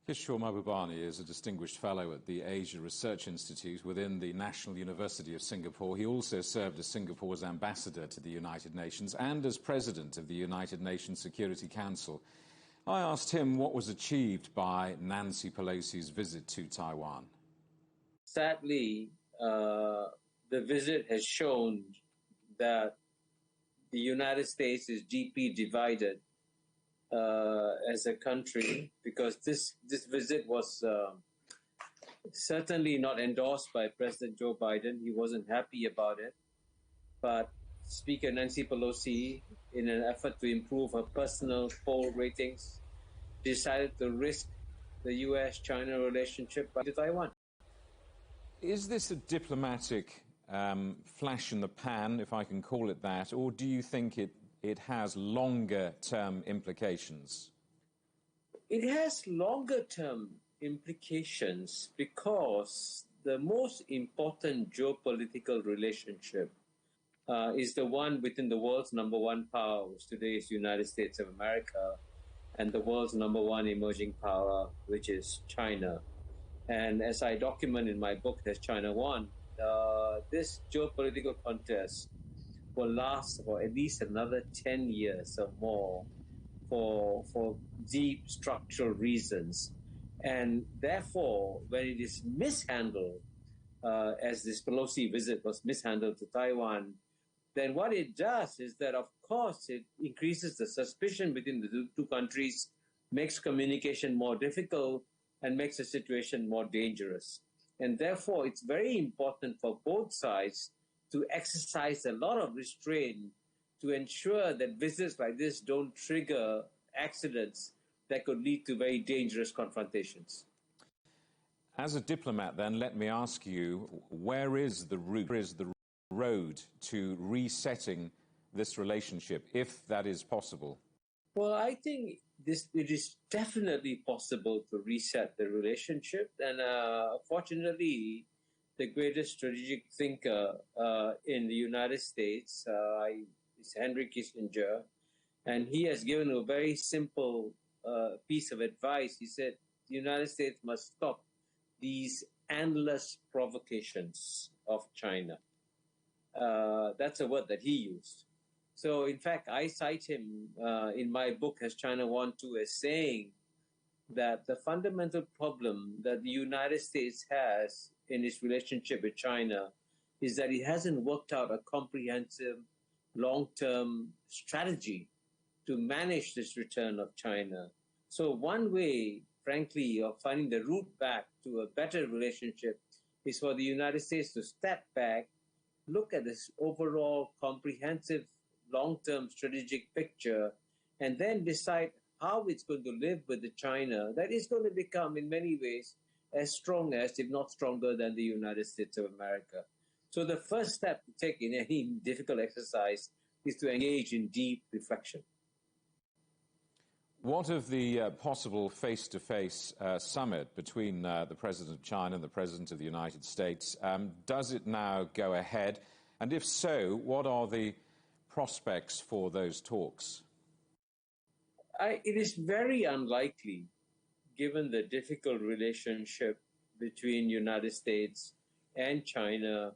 Kishore Mahbubani is a distinguished fellow at the Asia Research Institute within the National University of Singapore. He also served as Singapore's ambassador to the United Nations and as president of the United Nations Security Council. I asked him what was achieved by Nancy Pelosi's visit to Taiwan. Sadly, the visit has shown that the United States is deeply divided as a country, because this visit was certainly not endorsed by President Joe Biden. He wasn't happy about it. But Speaker Nancy Pelosi, in an effort to improve her personal poll ratings, decided to risk the U.S.-China relationship to Taiwan. Is this a diplomatic flash in the pan, if I can call it that, or do you think it has longer-term implications? It has longer-term implications because the most important geopolitical relationship is the one within the world's number one power, which today is the United States of America, and the world's number one emerging power, which is China. And as I document in my book, Has China Won? This geopolitical contest will last for at least another 10 years or more for deep structural reasons. And therefore, when it is mishandled, as this Pelosi visit was mishandled to Taiwan, then what it does is that, of course, it increases the suspicion between the two countries, makes communication more difficult, and makes the situation more dangerous. And therefore, it's very important for both sides to exercise a lot of restraint to ensure that visits like this don't trigger accidents that could lead to very dangerous confrontations. As a diplomat, then, let me ask you, where is the road to resetting this relationship, if that is possible? Well, I think it is definitely possible to reset the relationship. And fortunately, the greatest strategic thinker in the United States is Henry Kissinger. And he has given a very simple piece of advice. He said, the United States must stop these endless provocations of China. That's a word that he used. So, in fact, I cite him in my book, Has China Won Too, as saying that the fundamental problem that the United States has in its relationship with China is that it hasn't worked out a comprehensive long-term strategy to manage this return of China. So one way, frankly, of finding the route back to a better relationship is for the United States to step back, look at this overall comprehensive long-term strategic picture, and then decide how it's going to live with the China that is going to become, in many ways, as strong as, if not stronger than, the United States of America. So the first step to take in any difficult exercise is to engage in deep reflection. What of the possible face-to-face summit between the President of China and the President of the United States? Does it now go ahead? And if so, what are the prospects for those talks? It is very unlikely, given the difficult relationship between United States and China,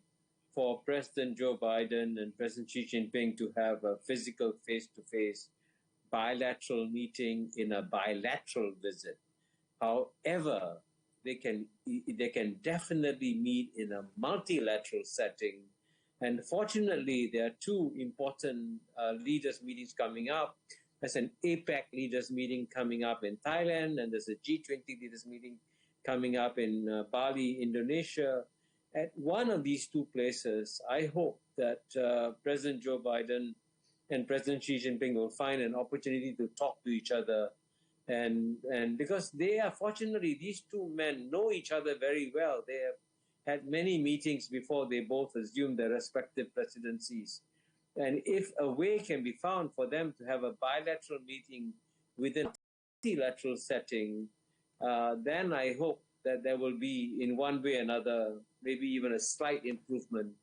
for President Joe Biden and President Xi Jinping to have a physical face-to-face bilateral meeting in a bilateral visit. However, they can definitely meet in a multilateral setting. And fortunately, there are two important leaders meetings coming up. There's an APEC leaders meeting coming up in Thailand, and there's a G20 leaders meeting coming up in Bali, Indonesia. At one of these two places, I hope that President Joe Biden and President Xi Jinping will find an opportunity to talk to each other. And because fortunately, these two men know each other very well. They have had many meetings before they both assumed their respective presidencies. And if a way can be found for them to have a bilateral meeting within a multilateral setting, then I hope that there will be, in one way or another, maybe even a slight improvement